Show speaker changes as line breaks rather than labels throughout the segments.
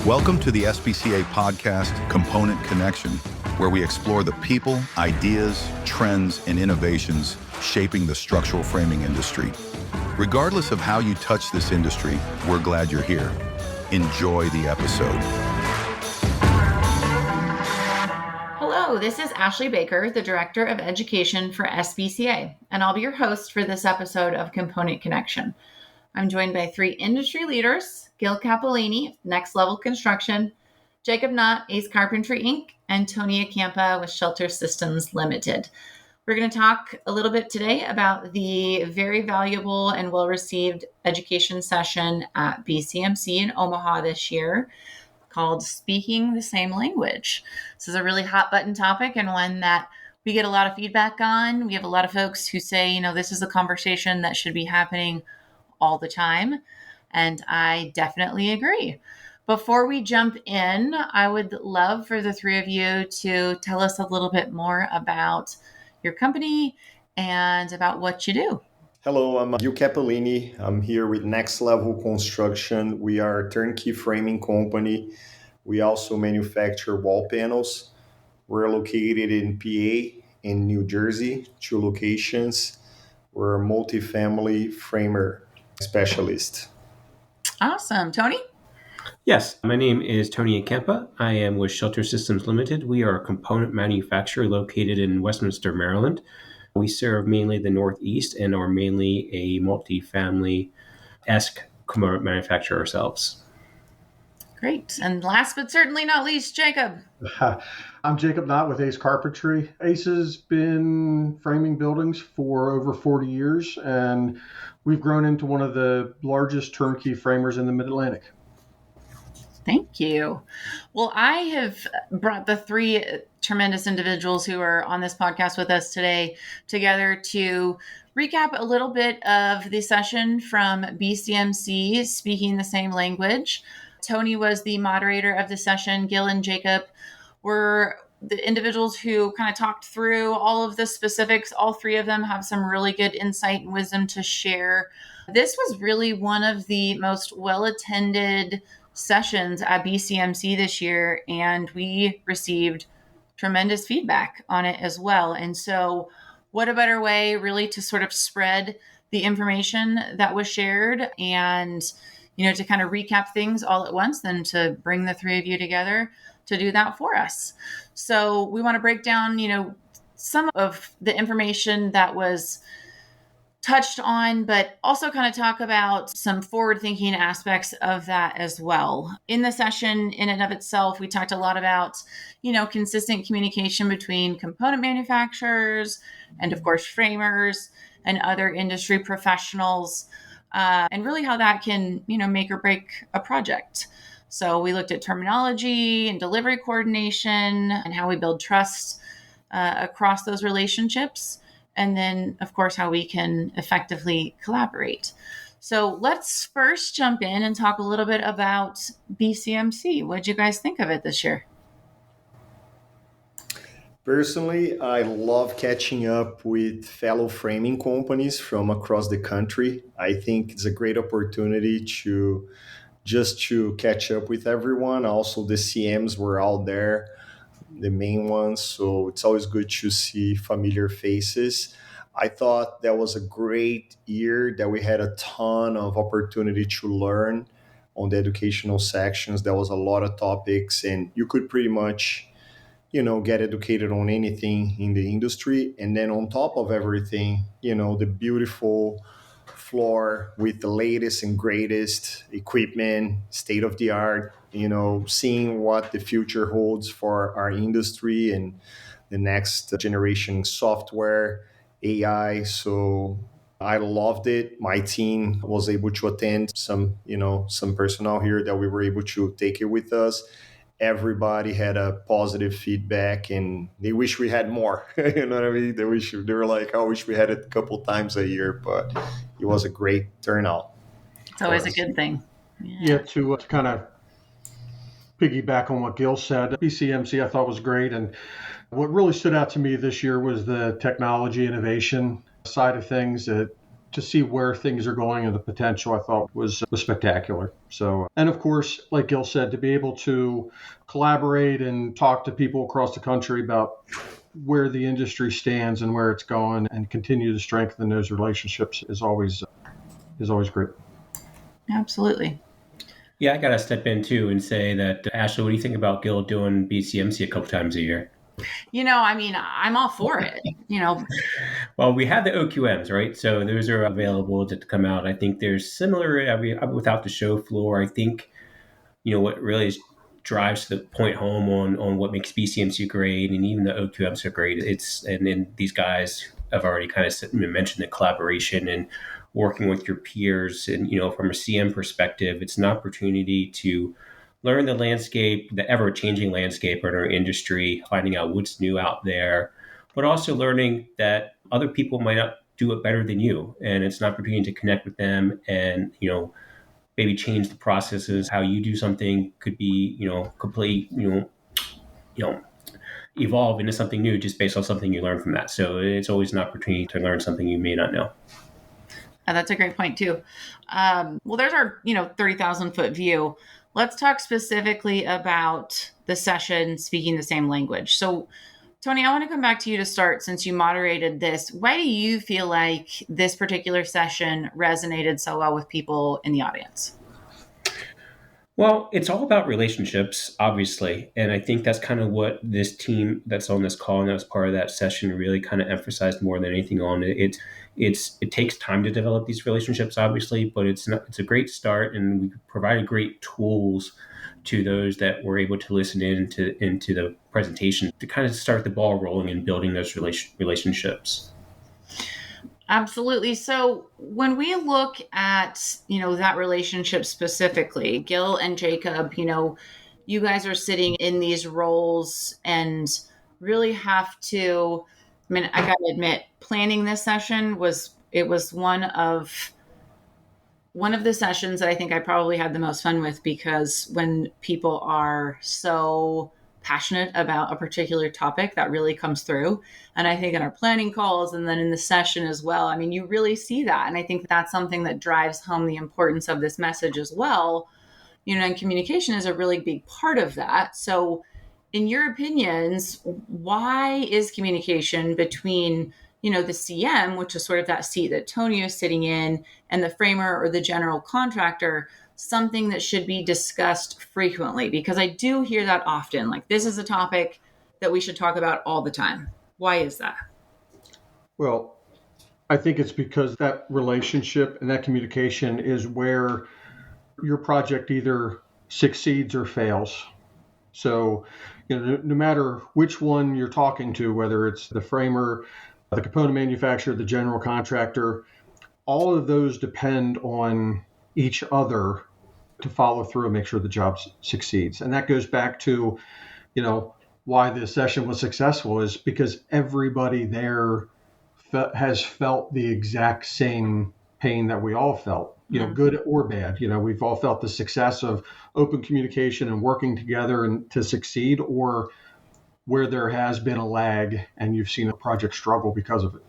Welcome to the SBCA podcast, Component Connection, where we explore the people, ideas, trends, and innovations shaping the structural framing industry. Regardless of how you touch this industry, we're glad you're here. Enjoy the episode.
Hello, this is Ashley Baker, the Director of Education for SBCA, and I'll be your host for this episode of Component Connection. I'm joined by three industry leaders, Gil Capelini, Next Level Construction, Jacob Knott, Ace Carpentry, Inc., and Tony Acampa with Shelter Systems Limited. We're going to talk a little bit today about the very valuable and well-received education session at BCMC in Omaha this year called Speaking the Same Language. This is a really hot button topic and one that we get a lot of feedback on. We have a lot of folks who say, this is a conversation that should be happening all the time. And I definitely agree. Before we jump in, I would love for the three of you to tell us a little bit more about your company and about what you do.
Hello, I'm Gil Capelini. I'm here with Next Level Construction. We are a turnkey framing company. We also manufacture wall panels. We're located in PA and New Jersey, 2 locations. We're a multifamily framer specialist.
Awesome. Tony?
Yes, my name is Tony Acampa. I am with Shelter Systems Limited. We are a component manufacturer located in Westminster, Maryland. We serve mainly the Northeast and are mainly a multifamily-esque component manufacturer ourselves.
Great. And last but certainly not least, Jacob.
I'm Jacob Knott with Ace Carpentry. Ace has been framing buildings for over 40 years, and we've grown into one of the largest turnkey framers in the Mid-Atlantic.
Thank you. Well, I have brought the three tremendous individuals who are on this podcast with us today together to recap a little bit of the session from BCMC, Speaking the Same Language. Tony was the moderator of the session. Gil and Jacob were the individuals who kind of talked through all of the specifics. All three of them have some really good insight and wisdom to share. This was really one of the most well-attended sessions at BCMC this year, and we received tremendous feedback on it as well. And so what a better way really to sort of spread the information that was shared and, to kind of recap things all at once than to bring the three of you together to do that for us. So we want to break down, some of the information that was touched on, but also kind of talk about some forward-thinking aspects of that as well. In the session, in and of itself, we talked a lot about, consistent communication between component manufacturers and, of course, framers and other industry professionals, and really how that can, make or break a project. So we looked at terminology and delivery coordination and how we build trust across those relationships. And then, of course, how we can effectively collaborate. So let's first jump in and talk a little bit about BCMC. What did you guys think of it this year?
Personally, I love catching up with fellow framing companies from across the country. I think it's a great opportunity to catch up with everyone. Also, the CMs were out there, the main ones, so it's always good to see familiar faces. I thought that was a great year, that we had a ton of opportunity to learn on the educational sections. There was a lot of topics, and you could pretty much, get educated on anything in the industry. And then on top of everything, the beautiful floor with the latest and greatest equipment, state of the art, seeing what the future holds for our industry and the next generation software, AI. So I loved it. My team was able to attend some personnel here that we were able to take it with us. Everybody had a positive feedback and they wish we had more. You know what I mean? They were like, I wish we had it a couple times a year, but it was a great turnout.
It's always a good thing.
Yeah, to kind of piggyback on what Gil said, BCMC I thought was great. And what really stood out to me this year was the technology innovation side of things. That to see where things are going and the potential, I thought was spectacular. So, and of course, like Gil said, to be able to collaborate and talk to people across the country about where the industry stands and where it's going and continue to strengthen those relationships is always great.
Absolutely.
Yeah, I got to step in too and say that, Ashley, what do you think about Gil doing BCMC a couple times a year?
I'm all for it.
Well, we have the OQMs, right? So those are available to come out. I think there's similar, without the show floor, I think, what really drives the point home on what makes BCMC great, and even the OQMs are great. And then these guys have already kind of mentioned the collaboration and working with your peers. And, from a CM perspective, it's an opportunity to learn the landscape, the ever-changing landscape in our industry, finding out what's new out there, but also learning that other people might not do it better than you. And it's an opportunity to connect with them and, maybe change the processes. How you do something could be, complete, evolve into something new just based on something you learn from that. So it's always an opportunity to learn something you may not know.
And that's a great point too. Well, there's our, 30,000 foot view. Let's talk specifically about the session speaking the same language. So, Tony, I want to come back to you to start since you moderated this. Why do you feel like this particular session resonated so well with people in the audience?
Well, it's all about relationships, obviously. And I think that's kind of what this team that's on this call and that was part of that session really kind of emphasized more than anything on it. It takes time to develop these relationships, obviously, but it's a great start, and we provided great tools to those that were able to listen into the presentation to kind of start the ball rolling and building those relationships.
Absolutely. So when we look at, that relationship specifically, Gil and Jacob, you guys are sitting in these roles and really have to, I got to admit, planning this session was one of the sessions that I think I probably had the most fun with, because when people are so passionate about a particular topic, that really comes through. And I think in our planning calls and then in the session as well, you really see that. And I think that's something that drives home the importance of this message as well. And communication is a really big part of that. So in your opinions, why is communication between, the CM, which is sort of that seat that Tony is sitting in, and the framer or the general contractor, something that should be discussed frequently? Because I do hear that often, like this is a topic that we should talk about all the time. Why is that?
Well, I think it's because that relationship and that communication is where your project either succeeds or fails. So, no matter which one you're talking to, whether it's the framer, the component manufacturer, the general contractor, all of those depend on each other to follow through and make sure the job succeeds. And that goes back to, why the session was successful, is because everybody there has felt the exact same pain that we all felt, good or bad. We've all felt the success of open communication and working together and to succeed, or where there has been a lag and you've seen a project struggle because of it.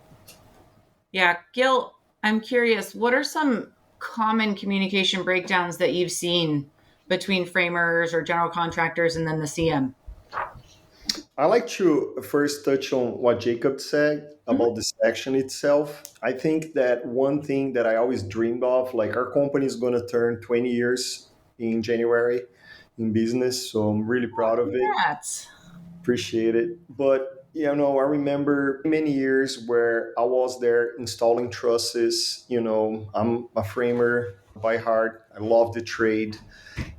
Yeah. Gil, I'm curious, what are some common communication breakdowns that you've seen between framers or general contractors and then the CM?
I like to first touch on what Jacob said about the section itself. I think that one thing that I always dreamed of, like our company is going to turn 20 years in January in business. So I'm really proud of it.
Congrats.
Appreciate it. But, I remember many years where I was there installing trusses. I'm a framer by heart. I love the trade.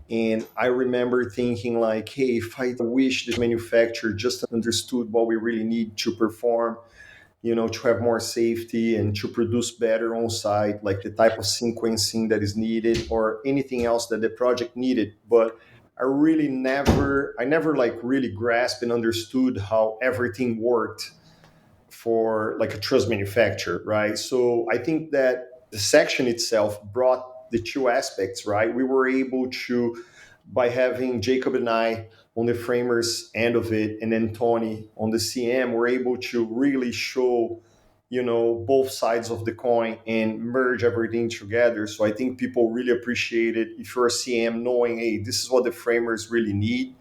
And I remember thinking like, hey, if I wish this manufacturer just understood what we really need to perform, to have more safety and to produce better on site, like the type of sequencing that is needed or anything else that the project needed. But I never like really grasped and understood how everything worked for like a truss manufacturer, right? So I think that the section itself brought the two aspects, right? We were able to, by having Jacob and I on the framers end of it, and then Tony on the CM, we're able to really show, both sides of the coin and merge everything together. So I think people really appreciate it if you're a CM knowing, hey, this is what the framers really need,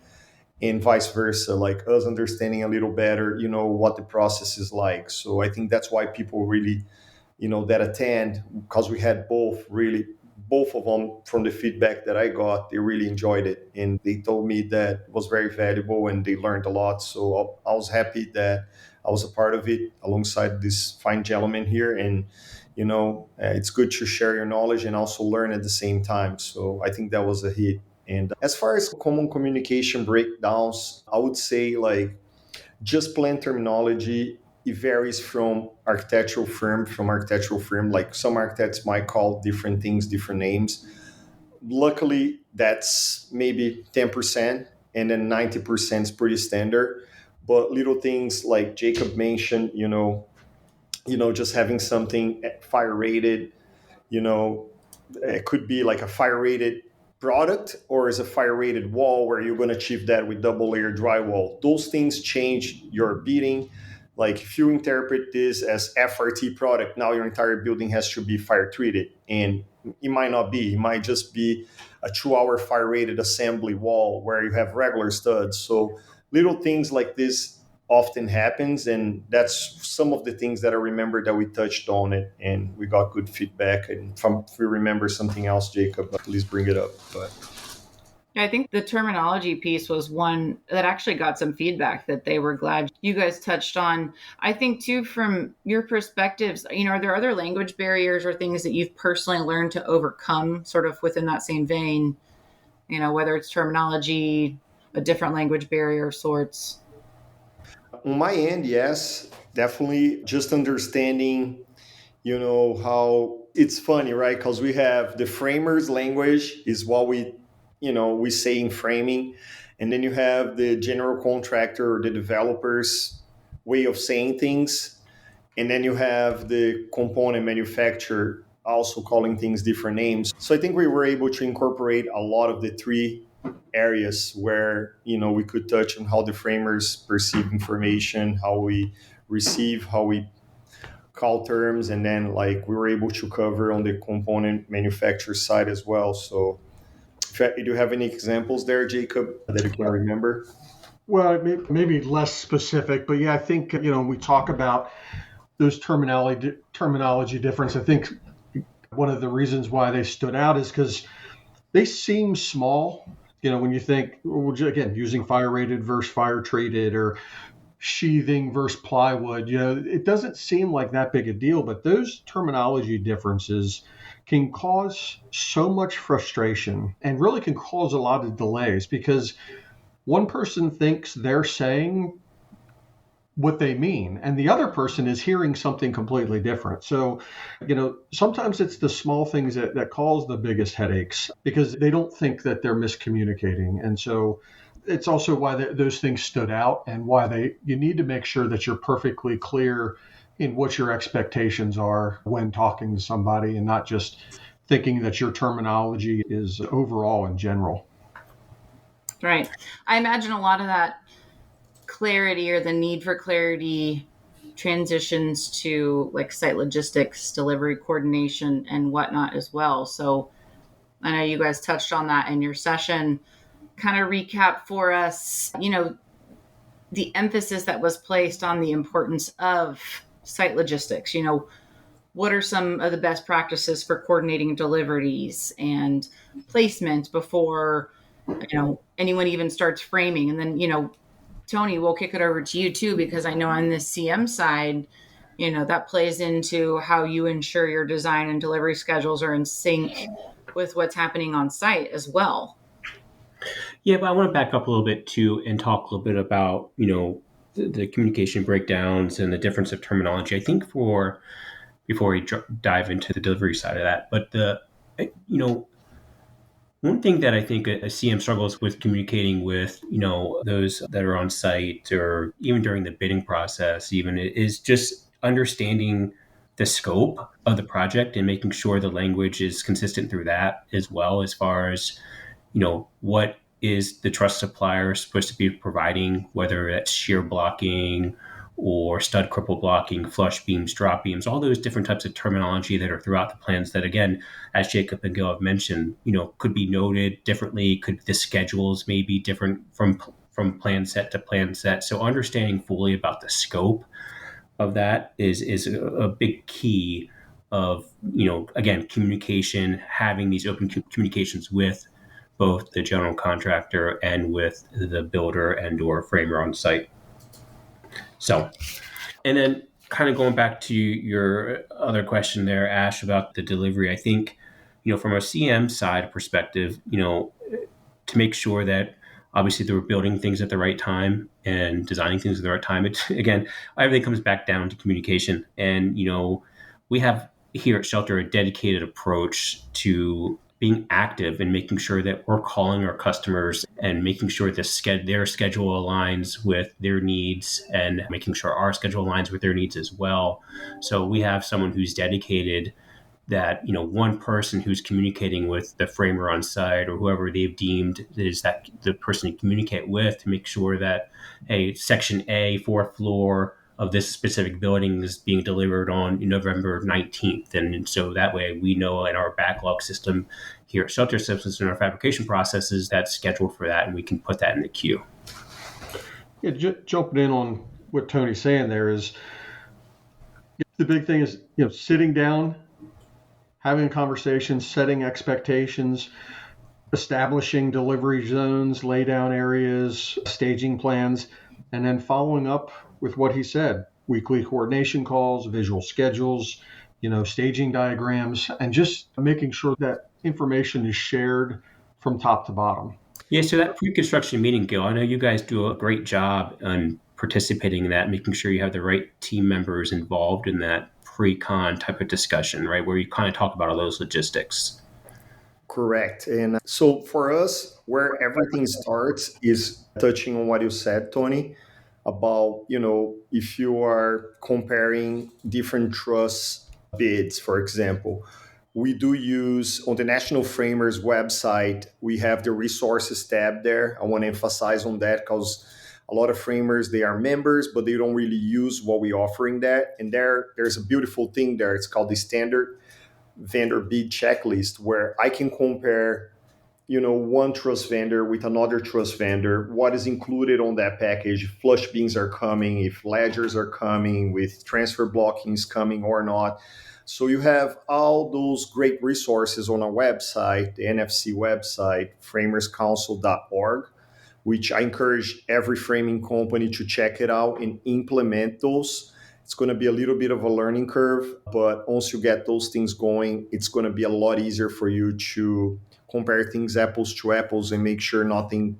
and vice versa, like us understanding a little better, what the process is like. So I think that's why people really, that attend, because we had both of them, from the feedback that I got, they really enjoyed it. And they told me that it was very valuable and they learned a lot. So I was happy that I was a part of it alongside this fine gentleman here. And, it's good to share your knowledge and also learn at the same time. So I think that was a hit. And as far as common communication breakdowns, I would say like just plan terminology. It varies from architectural firm. Like some architects might call different things different names. Luckily, that's maybe 10%, and then 90% is pretty standard. But little things like Jacob mentioned, just having something fire rated, it could be like a fire rated product or is a fire rated wall where you're going to achieve that with double layer drywall. Those things change your bidding. Like if you interpret this as FRT product, now your entire building has to be fire treated, and it might not be. It might just be a 2-hour fire rated assembly wall where you have regular studs. So little things like this often happens, and that's some of the things that I remember that we touched on it and we got good feedback. And if you remember something else, Jacob, please bring it up. But
I think the terminology piece was one that actually got some feedback that they were glad you guys touched on. I think too, from your perspectives, are there other language barriers or things that you've personally learned to overcome sort of within that same vein, whether it's terminology, a different language barrier of sorts?
On my end, yes, definitely just understanding, how it's funny, right? Because we have the framers language is what we say in framing. And then you have the general contractor or the developer's way of saying things. And then you have the component manufacturer also calling things different names. So I think we were able to incorporate a lot of the three areas where, we could touch on how the framers perceive information, how we receive, how we call terms, and then like we were able to cover on the component manufacturer side as well. So do you have any examples there, Jacob, that you can remember?
Well, maybe less specific, but yeah, I think, we talk about those terminology difference. I think one of the reasons why they stood out is because they seem small. When you think, again, using fire rated versus fire treated or sheathing versus plywood, it doesn't seem like that big a deal, but those terminology differences can cause so much frustration and really can cause a lot of delays because one person thinks they're saying what they mean and the other person is hearing something completely different. So, sometimes it's the small things that cause the biggest headaches because they don't think that they're miscommunicating. And so it's also why those things stood out and why you need to make sure that you're perfectly clear in what your expectations are when talking to somebody and not just thinking that your terminology is overall in general.
Right. I imagine a lot of that clarity or the need for clarity transitions to like site logistics, delivery coordination, and whatnot as well. So I know you guys touched on that in your session. Kind of recap for us, the emphasis that was placed on the importance of site logistics. What are some of the best practices for coordinating deliveries and placement before, anyone even starts framing? And then, Tony, we'll kick it over to you too, because I know on the CM side, that plays into how you ensure your design and delivery schedules are in sync with what's happening on site as well.
Yeah, but I want to back up a little bit too and talk a little bit about, the communication breakdowns and the difference of terminology. I think before we dive into the delivery side of that, but one thing that I think a CM struggles with communicating with, those that are on site or even during the bidding process, even is just understanding the scope of the project and making sure the language is consistent through that as well, as far as, what is the truss supplier supposed to be providing, whether that's shear blocking or stud cripple blocking, flush beams, drop beams, all those different types of terminology that are throughout the plans that, again, as Jacob and Gil have mentioned, could be noted differently. The schedules may be different from plan set to plan set. So understanding fully about the scope of that is a big key of, again, communication, having these open communications with both the general contractor and with the builder and or framer on site. So, and then kind of going back to your other question there, Ash, about the delivery, I think, from a CM side perspective, to make sure that obviously they were building things at the right time and designing things at the right time. It's, again, everything comes back down to communication. And, we have here at Shelter a dedicated approach to being active and making sure that we're calling our customers and making sure their schedule aligns with their needs and making sure our schedule aligns with their needs as well. So we have someone who's dedicated, that one person who's communicating with the framer on site or whoever they've deemed is that the person to communicate with, to make sure that, hey, section A, 4th floor of this specific building is being delivered on November 19th. And so that way we know in our backlog system here at Shelter Systems in our fabrication processes that's scheduled for that, and we can put that in the queue.
Yeah, jumping in on what Tony's saying there is, the big thing is, sitting down, having conversations, setting expectations, establishing delivery zones, lay down areas, staging plans, and then following up with what he said: weekly coordination calls, visual schedules, staging diagrams, and just making sure that information is shared from top to bottom.
Yeah, so that pre-construction meeting, Gil, I know you guys do a great job on participating in that, making sure you have the right team members involved in that pre-con type of discussion, right, where you kind of talk about all those logistics.
Correct. And so for us, where everything starts is touching on what you said, Tony, about, if you are comparing different truss bids, for example. We do use, on the National Framers website, we have the resources tab there. I want to emphasize on that because a lot of framers, they are members, but they don't really use what we're offering that. And there's a beautiful thing there. It's called the standard vendor bid checklist, where I can compare, one truss vendor with another truss vendor, what is included on that package, if flush beams are coming, if ledgers are coming, with transfer blockings coming or not. So you have all those great resources on our website, the NFC website, framerscouncil.org, which I encourage every framing company to check it out and implement those. It's going to be a little bit of a learning curve, but once you get those things going, it's going to be a lot easier for you to compare things apples to apples and make sure nothing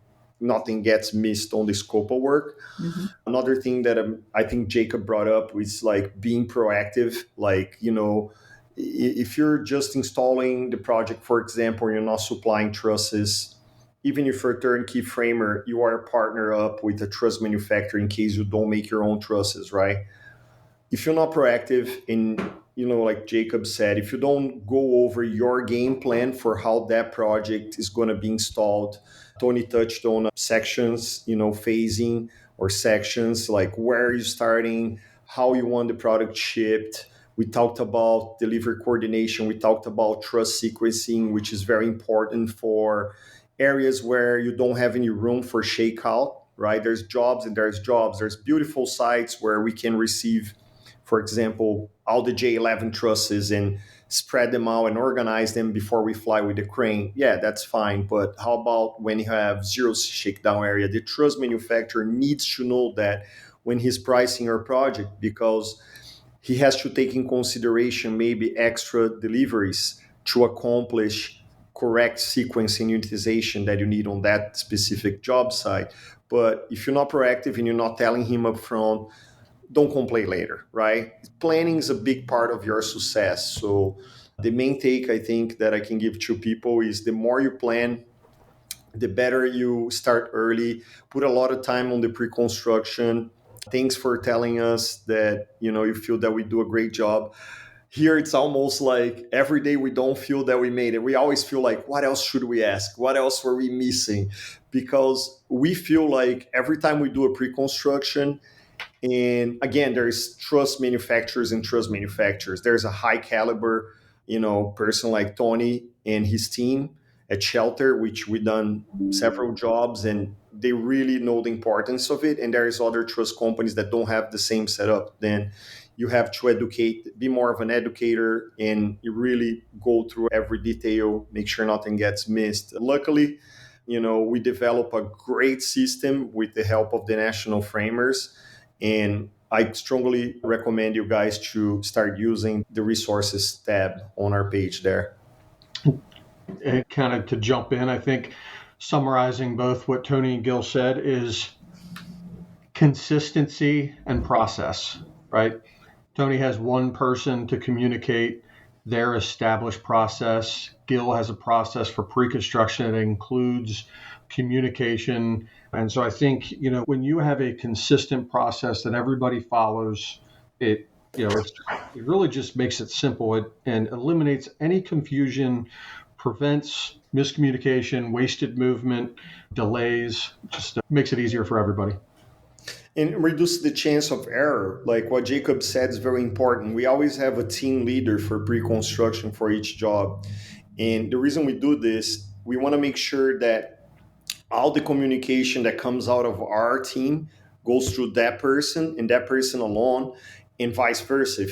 gets missed on the scope of work. Mm-hmm. Another thing that I think Jacob brought up is like being proactive. Like, if you're just installing the project, for example, you're not supplying trusses, even if you're a turnkey framer, you are a partner up with a truss manufacturer in case you don't make your own trusses, right? If you're not proactive in, like Jacob said, if you don't go over your game plan for how that project is going to be installed, Tony touched on sections, phasing or sections, like where are you starting, how you want the product shipped. We talked about delivery coordination. We talked about truss sequencing, which is very important for areas where you don't have any room for shakeout, right? There's jobs and there's jobs. There's beautiful sites where we can receive, for example, all the J11 trusses and spread them out and organize them before we fly with the crane. Yeah, that's fine. But how about when you have zero shakedown area? The truss manufacturer needs to know that when he's pricing our project, because he has to take in consideration maybe extra deliveries to accomplish correct sequence and utilization that you need on that specific job site. But if you're not proactive and you're not telling him up front, don't complain later, right? Planning is a big part of your success. So the main take I think that I can give to people is the more you plan, the better you start early, put a lot of time on the pre-construction. Thanks for telling us that, you feel that we do a great job. Here, it's almost like every day we don't feel that we made it. We always feel like, what else should we ask? What else were we missing? Because we feel like every time we do a pre-construction, And again, there's trust manufacturers and trust manufacturers. There's a high caliber, person like Tony and his team at Shelter, which we done several jobs, and they really know the importance of it. And there's other trust companies that don't have the same setup. Then you have to educate, be more of an educator, and you really go through every detail, make sure nothing gets missed. Luckily, we develop a great system with the help of the national framers. And I strongly recommend you guys to start using the resources tab on our page there.
And kind of to jump in, I think summarizing both what Tony and Gil said is consistency and process, right? Tony has one person to communicate their established process. Gil has a process for pre-construction that includes communication. And so I think, when you have a consistent process that everybody follows, it really just makes it simple and eliminates any confusion, prevents miscommunication, wasted movement, delays, just makes it easier for everybody.
And reduce the chance of error. Like what Jacob said is very important. We always have a team leader for pre-construction for each job. And the reason we do this, we want to make sure that all the communication that comes out of our team goes through that person and that person alone, and vice versa.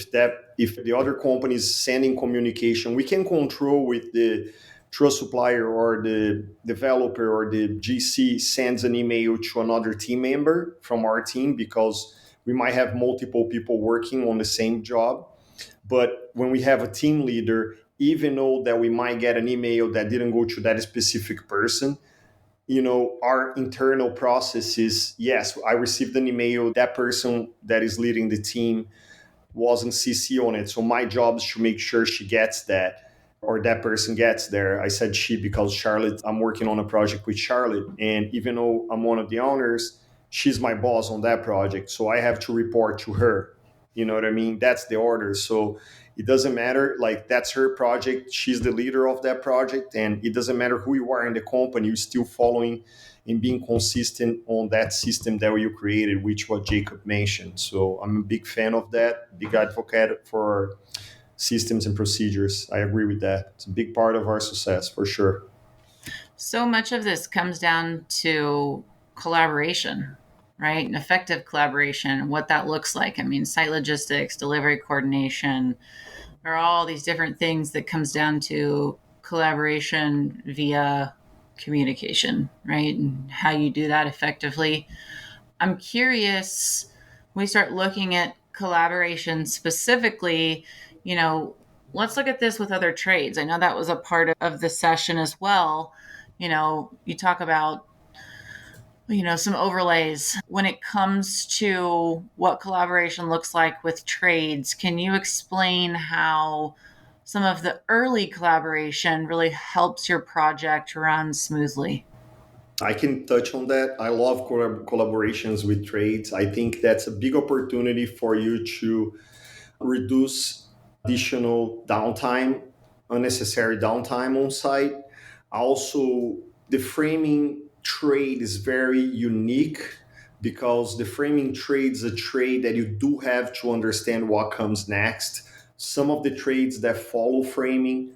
If the other company is sending communication, we can control with the trust supplier or the developer or the GC sends an email to another team member from our team, because we might have multiple people working on the same job. But when we have a team leader, even though that we might get an email that didn't go to that specific person, our internal process is, yes, I received an email, that person that is leading the team wasn't CC on it. So my job is to make sure she gets that, or that person gets there. I said she because Charlotte, I'm working on a project with Charlotte. And even though I'm one of the owners, she's my boss on that project. So I have to report to her. You know what I mean? That's the order. So it doesn't matter, like that's her project. She's the leader of that project. And it doesn't matter who you are in the company, you're still following and being consistent on that system that you created, which what Jacob mentioned. So I'm a big fan of that, big advocate for systems and procedures. I agree with that. It's a big part of our success for sure.
So much of this comes down to collaboration, right? And effective collaboration, what that looks like. I mean, site logistics, delivery coordination, there are all these different things that comes down to collaboration via communication, right? And how you do that effectively. I'm curious, when we start looking at collaboration specifically, let's look at this with other trades. I know that was a part of the session as well. You talk about, some overlays when it comes to what collaboration looks like with trades. Can you explain how some of the early collaboration really helps your project run smoothly?
I can touch on that. I love collaborations with trades. I think that's a big opportunity for you to reduce additional downtime, unnecessary downtime on site. Also, the framing trade is very unique because the framing trade is a trade that you do have to understand what comes next. Some of the trades that follow framing,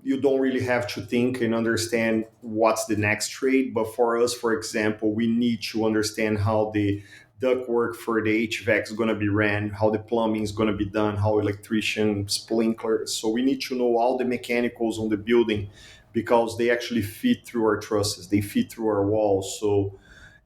you don't really have to think and understand what's the next trade. But for us, for example, we need to understand how the ductwork for the HVAC is going to be ran, how the plumbing is going to be done, how electrician, sprinklers. So we need to know all the mechanicals on the building because they actually feed through our trusses, they feed through our walls. So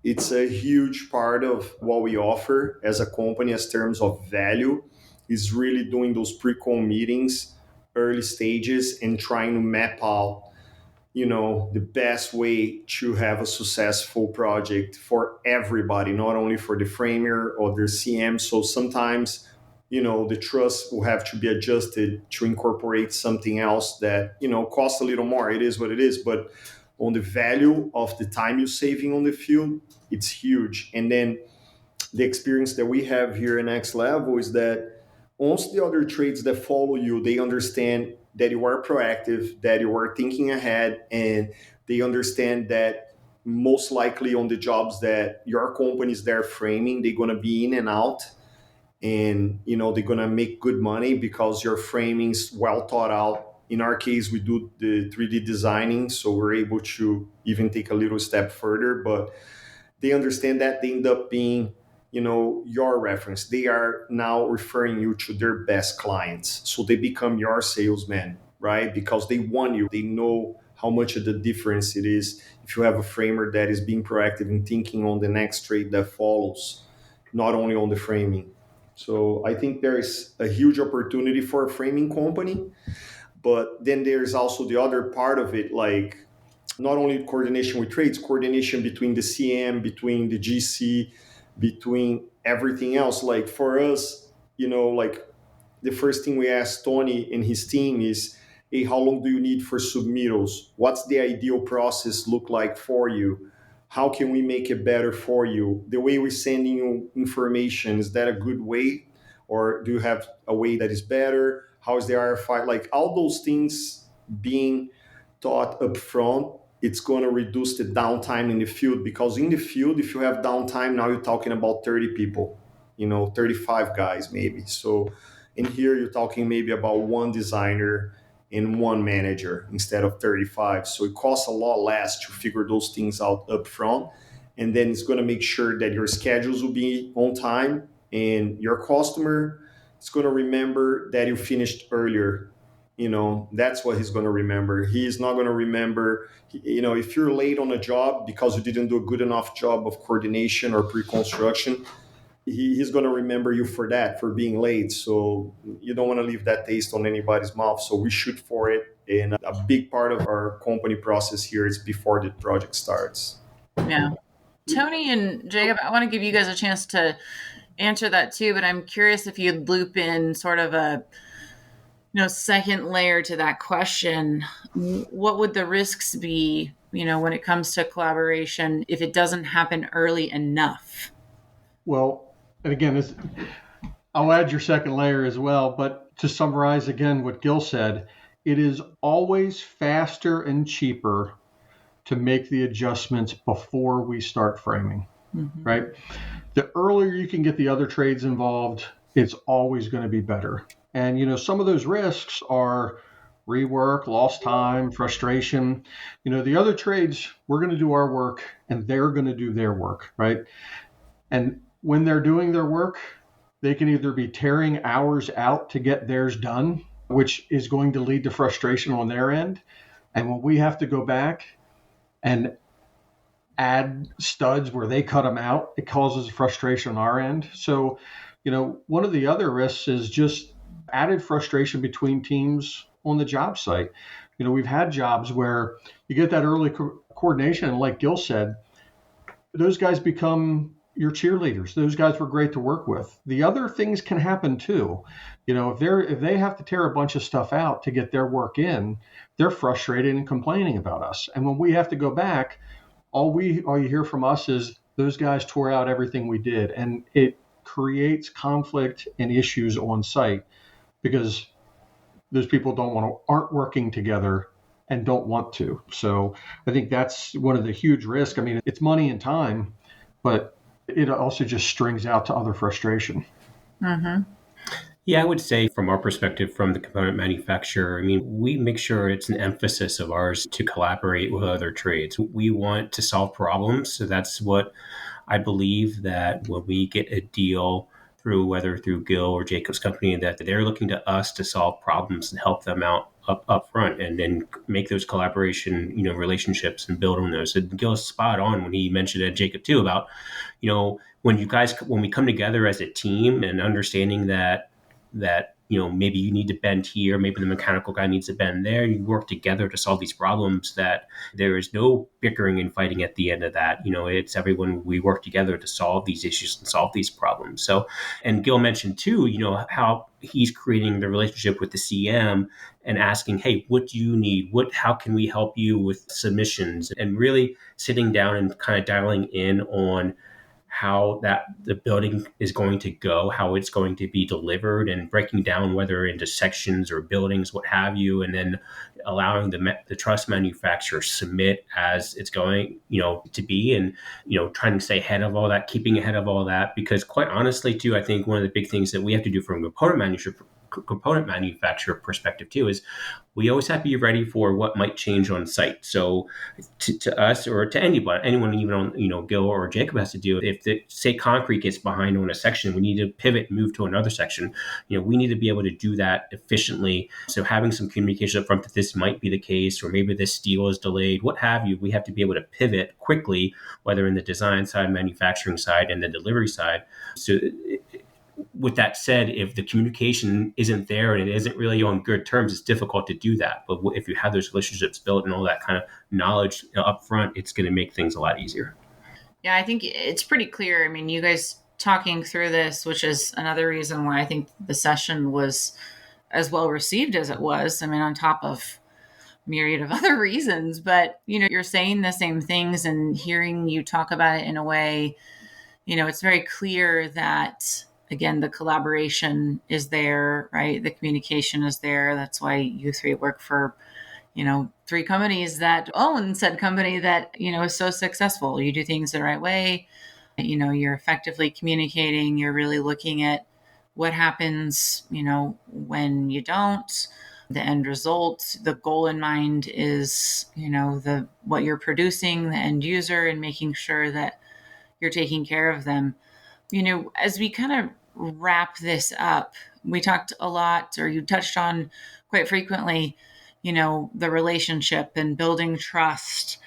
it's a huge part of what we offer as a company as terms of value is really doing those pre-con meetings, early stages, and trying to map out the best way to have a successful project for everybody, not only for the framer or the CM. So sometimes the truss will have to be adjusted to incorporate something else that costs a little more. It is what it is, but on the value of the time you're saving on the field, it's huge. And then the experience that we have here in Next Level is that once the other trades that follow you, they understand that you are proactive, that you are thinking ahead, and they understand that most likely on the jobs that your company is there framing, they're going to be in and out, and they're going to make good money because your framing's well thought out. In our case, we do the 3D designing, so we're able to even take a little step further, but they understand that they end up being your reference. They are now referring you to their best clients, so they become your salesman, right? Because they want you. They know how much of the difference it is if you have a framer that is being proactive and thinking on the next trade that follows, not only on the framing. So I think there is a huge opportunity for a framing company, but then there's also the other part of it, like not only coordination with trades, coordination between the CM, between the GC, between everything else. Like for us, like the first thing we ask Tony and his team is, hey, how long do you need for submittals? What's the ideal process look like for you? How can we make it better for you? The way we're sending you information, is that a good way? Or do you have a way that is better? How is the RFI? Like all those things being taught up front, it's going to reduce the downtime in the field, because in the field, if you have downtime, now you're talking about 30 people, 35 guys maybe. So in here, you're talking maybe about one designer and one manager instead of 35. So it costs a lot less to figure those things out up front. And then it's going to make sure that your schedules will be on time, and your customer is going to remember that you finished earlier. That's what he's going to remember. He's not going to remember, if you're late on a job because you didn't do a good enough job of coordination or pre-construction, he's going to remember you for that, for being late. So you don't want to leave that taste on anybody's mouth. So we shoot for it. And a big part of our company process here is before the project starts.
Yeah. Tony and Jacob, I want to give you guys a chance to answer that too, but I'm curious if you'd loop in sort of a second layer to that question. What would the risks be, when it comes to collaboration, if it doesn't happen early enough?
Well, and again, I'll add your second layer as well, but to summarize again what Gil said, it is always faster and cheaper to make the adjustments before we start framing, right? The earlier you can get the other trades involved, it's always going to be better. And, some of those risks are rework, lost time, frustration. The other trades, we're going to do our work and they're going to do their work, right? And when they're doing their work, they can either be tearing hours out to get theirs done, which is going to lead to frustration on their end. And when we have to go back and add studs where they cut them out, it causes frustration on our end. So, one of the other risks is just added frustration between teams on the job site. We've had jobs where you get that early coordination, and like Gil said, those guys become your cheerleaders. Those guys were great to work with. The other things can happen too. If they have to tear a bunch of stuff out to get their work in, they're frustrated and complaining about us. And when we have to go back, all you hear from us is those guys tore out everything we did, and it creates conflict and issues on site because those people aren't working together and don't want to. So I think that's one of the huge risks. I mean, it's money and time, but it also just strings out to other frustration.
Mm-hmm.
Yeah, I would say from our perspective, from the component manufacturer, we make sure it's an emphasis of ours to collaborate with other trades. We want to solve problems. So that's what I believe, that when we get a deal whether through Gil or Jacob's company, that they're looking to us to solve problems and help them out up front, and then make those collaboration, relationships and build on those. And Gil's spot on when he mentioned it, Jacob too, about, when we come together as a team and understanding that maybe you need to bend here, maybe the mechanical guy needs to bend there. You work together to solve these problems, that there is no bickering and fighting at the end of that. It's everyone, we work together to solve these issues and solve these problems. So, and Gil mentioned too, how he's creating the relationship with the CM and asking, hey, what do you need? How can we help you with submissions? And really sitting down and kind of dialing in on how that the building is going to go, how it's going to be delivered, and breaking down whether into sections or buildings, what have you, and then allowing the truss manufacturer submit as it's going, to be, and trying to stay ahead of all that, keeping ahead of all that, because quite honestly, too, I think one of the big things that we have to do from a component manufacturer perspective too is we always have to be ready for what might change on site. So to us or to anyone even on, Gil or Jacob has to do, if say concrete gets behind on a section, we need to pivot and move to another section. We need to be able to do that efficiently. So having some communication up front that this might be the case, or maybe this steel is delayed, what have you, we have to be able to pivot quickly, whether in the design side, manufacturing side, and the delivery side. So with that said, if the communication isn't there and it isn't really on good terms, it's difficult to do that. But if you have those relationships built and all that kind of knowledge up front, it's going to make things a lot easier.
Yeah, I think it's pretty clear. I mean, you guys talking through this, which is another reason why I think the session was as well received as it was. I mean, on top of myriad of other reasons, but you're saying the same things, and hearing you talk about it in a way, it's very clear that, again, the collaboration is there, right? The communication is there. That's why you three work for, three companies that own said company that, is so successful. You do things the right way. You're effectively communicating. You're really looking at what happens, when you don't. The end result, the goal in mind is, what you're producing, the end user, and making sure that you're taking care of them. As we kind of wrap this up, we talked a lot, or you touched on quite frequently, the relationship and building trust.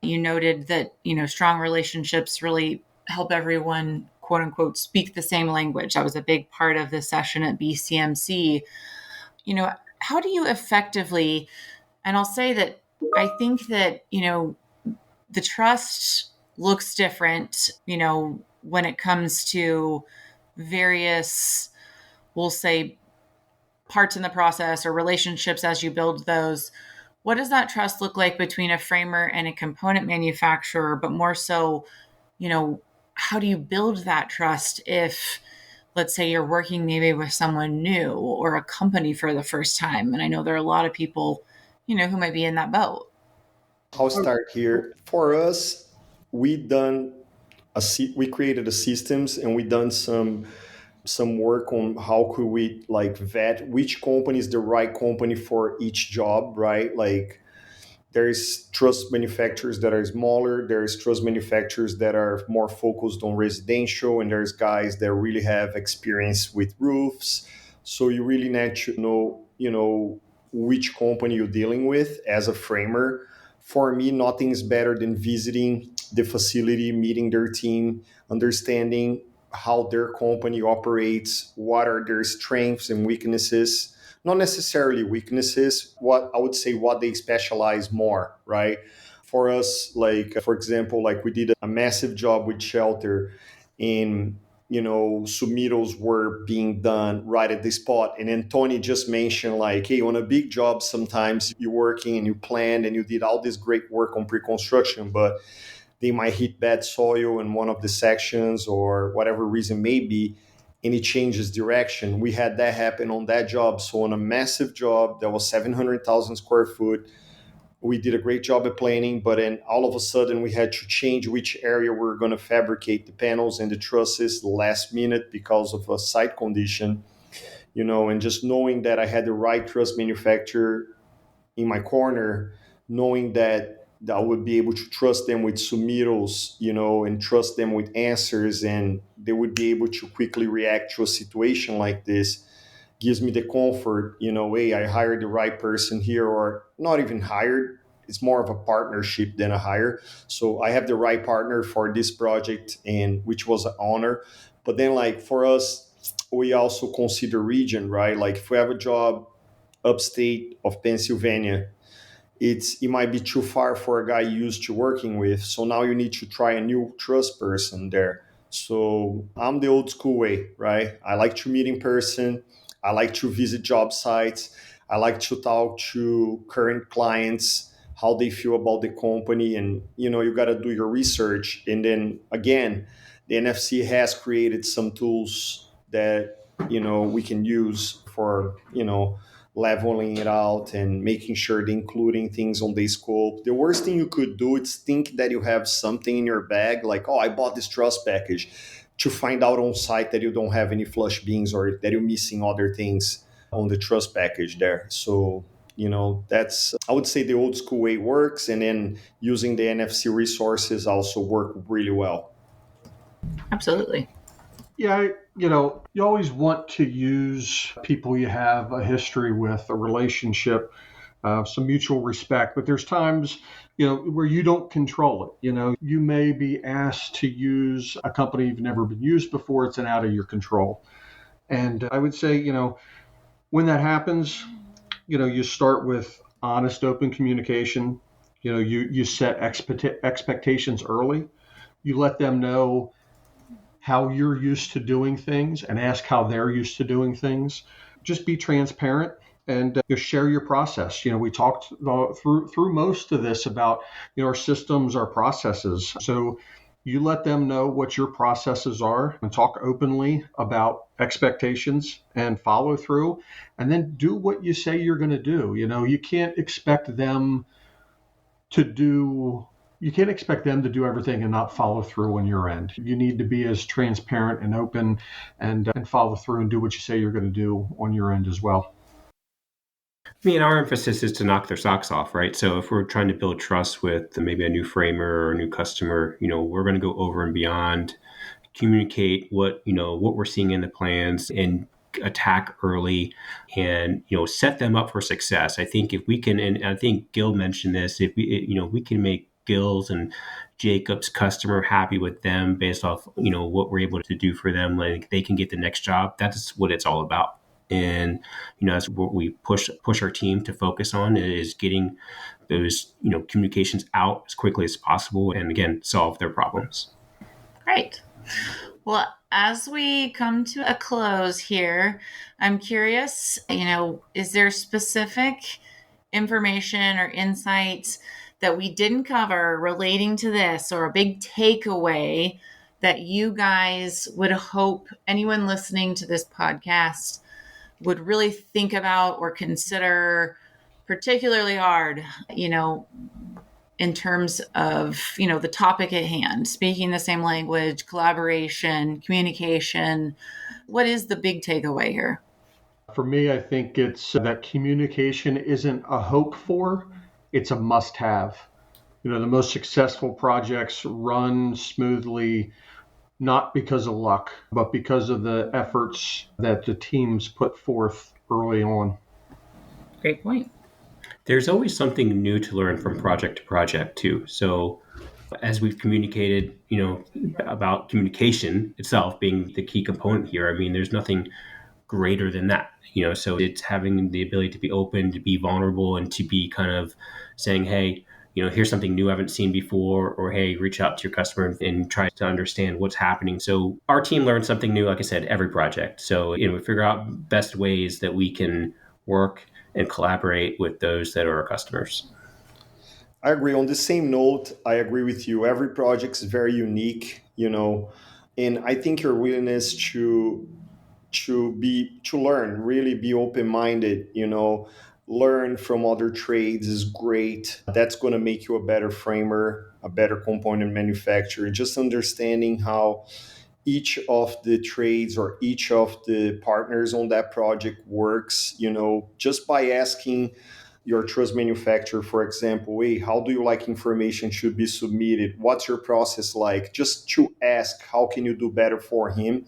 You noted that, strong relationships really help everyone, quote unquote, speak the same language. That was a big part of the session at BCMC. How do you effectively, and I'll say that I think that, the trust looks different, when it comes to various, we'll say, parts in the process or relationships as you build those. What does that trust look like between a framer and a component manufacturer? But more so, how do you build that trust if, let's say, you're working maybe with someone new or a company for the first time? And I know there are a lot of people, who might be in that boat.
I'll start here. For us, we created a systems, and we done some work on how could we vet which company is the right company for each job, right? Like, there's truss manufacturers that are smaller, there's truss manufacturers that are more focused on residential, and there's guys that really have experience with roofs. So you really need to know which company you're dealing with as a framer. For me, nothing is better than visiting the facility, meeting their team, understanding how their company operates, what are their strengths and weaknesses. Not necessarily weaknesses, what I would say, what they specialize more, right? For us, for example, we did a massive job with shelter, and submittals were being done right at the spot. And then Tony just mentioned, hey, on a big job, sometimes you're working and you planned and you did all this great work on pre-construction, but they might hit bad soil in one of the sections or whatever reason may be, and it changes direction. We had that happen on that job. So on a massive job that was 700,000 square foot, we did a great job at planning, but then all of a sudden we had to change which area we were going to fabricate the panels and the trusses last minute because of a site condition, and just knowing that I had the right truss manufacturer in my corner, knowing that I would be able to trust them with submittals, and trust them with answers, and they would be able to quickly react to a situation like this, gives me the comfort, hey, I hired the right person here, or not even hired. It's more of a partnership than a hire. So I have the right partner for this project, and which was an honor. But then for us, we also consider region, right? If we have a job upstate of Pennsylvania, it might be too far for a guy used to working with. So now you need to try a new trust person there. So I'm the old school way, right? I like to meet in person. I like to visit job sites. I like to talk to current clients, how they feel about the company. And, you got to do your research. And then again, the NFC has created some tools that, we can use for, leveling it out and making sure that including things on the scope. The worst thing you could do is think that you have something in your bag, like, oh, I bought this truss package, to find out on site that you don't have any flush beams or that you're missing other things on the truss package there. So, that's, I would say, the old school way works. And then using the NFC resources also work really well.
Absolutely.
Yeah, you always want to use people you have a history with, a relationship, some mutual respect. But there's times, where you don't control it. You may be asked to use a company you've never been used before. It's out of your control. And I would say, when that happens, you start with honest, open communication. You set expectations early. You let them know how you're used to doing things and ask how they're used to doing things. Just be transparent and share your process. We talked through most of this about our systems, our processes. So you let them know what your processes are and talk openly about expectations and follow through, and then do what you say you're going to do. You can't expect them to do everything and not follow through on your end. You need to be as transparent and open and follow through and do what you say you're going to do on your end as well.
I mean, our emphasis is to knock their socks off, right? So if we're trying to build trust with maybe a new framer or a new customer, we're going to go over and beyond, communicate what we're seeing in the plans and attack early and, set them up for success. I think if we can, and I think Gil mentioned this, if we can make Gil's and Jacob's customer happy with them based off, what we're able to do for them, like they can get the next job. That's what it's all about. And, that's what we push our team to focus on, is getting those, communications out as quickly as possible and, again, solve their problems.
Great. Well, as we come to a close here, I'm curious, is there specific information or insights that we didn't cover relating to this, or a big takeaway that you guys would hope anyone listening to this podcast would really think about or consider particularly hard, in terms of, the topic at hand, speaking the same language, collaboration, communication? What is the big takeaway here?
For me, I think it's that communication isn't a hope for, it's a must-have. The most successful projects run smoothly, not because of luck, but because of the efforts that the teams put forth early on.
Great point.
There's always something new to learn from project to project too. So as we've communicated, about communication itself being the key component here, I mean, there's nothing greater than that, so it's having the ability to be open, to be vulnerable, and to be kind of saying, hey, here's something new I haven't seen before, or hey, reach out to your customer and try to understand what's happening. So our team learns something new, like I said, every project. So, we figure out best ways that we can work and collaborate with those that are our customers.
I agree. On the same note, I agree with you. Every project is very unique, and I think your willingness to learn, really be open-minded, learn from other trades is great. That's going to make you a better framer, a better component manufacturer. Just understanding how each of the trades or each of the partners on that project works, just by asking your truss manufacturer, for example, hey, how do you like information should be submitted? What's your process like? Just to ask, how can you do better for him?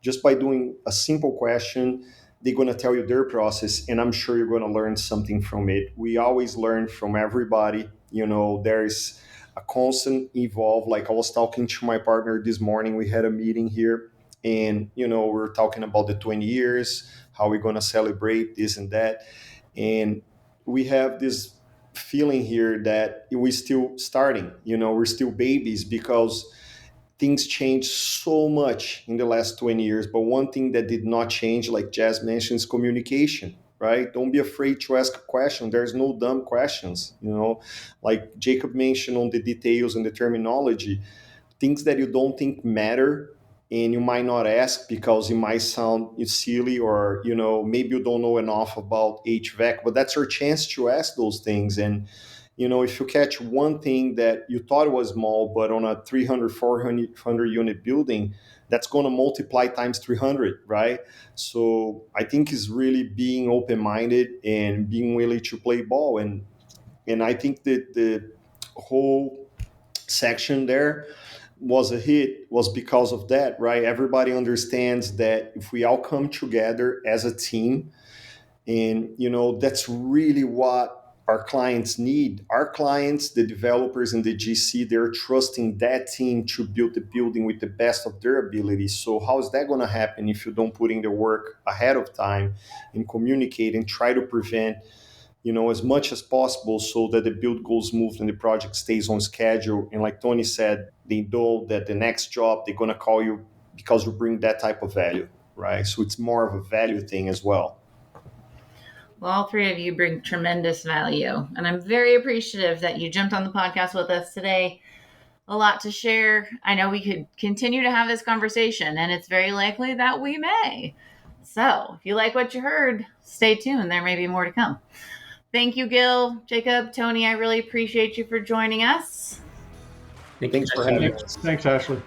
Just by doing a simple question, they're going to tell you their process, and I'm sure you're going to learn something from it. We always learn from everybody. There's a constant evolve. Like I was talking to my partner this morning, we had a meeting here, and, we're talking about the 20 years, how we're going to celebrate this and that. And we have this feeling here that we're still starting, we're still babies, because things changed so much in the last 20 years. But one thing that did not change, like Jazz mentioned, is communication, right? Don't be afraid to ask a question. There's no dumb questions, like Jacob mentioned on the details and the terminology. things that you don't think matter, and you might not ask because it might sound silly, or maybe you don't know enough about HVAC, but that's your chance to ask those things. And if you catch one thing that you thought was small, but on a 300 400 unit building, that's going to multiply times 300, right? So I think it's really being open-minded and being willing to play ball. And I think that the whole section there was a hit was because of that, right? Everybody understands that if we all come together as a team, and that's really what our clients need. Our clients, the developers and the GC, they're trusting that team to build the building with the best of their abilities. So how is that going to happen if you don't put in the work ahead of time and communicate and try to prevent as much as possible so that the build goes smooth and the project stays on schedule? And like Tony said, they know that the next job they're going to call you because you bring that type of value, right? So it's more of a value thing as well.
Well, all three of you bring tremendous value, and I'm very appreciative that you jumped on the podcast with us today. A lot to share. I know we could continue to have this conversation, and it's very likely that we may. So if you like what you heard, stay tuned. There may be more to come. Thank you, Gil, Jacob, Tony. I really appreciate you for joining us.
Thanks for having us.
Thanks, Ashley.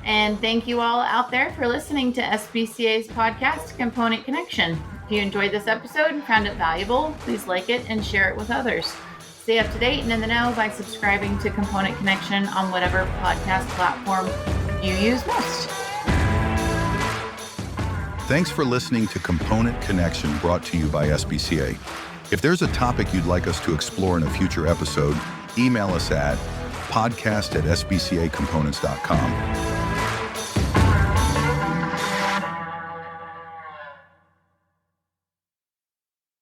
And thank you all out there for listening to SBCA's podcast, Component Connection. If you enjoyed this episode and found it valuable, please like it and share it with others. Stay up to date and in the know by subscribing to Component Connection on whatever podcast platform you use most.
Thanks for listening to Component Connection, brought to you by SBCA. If there's a topic you'd like us to explore in a future episode, email us at podcast@sbcacomponents.com.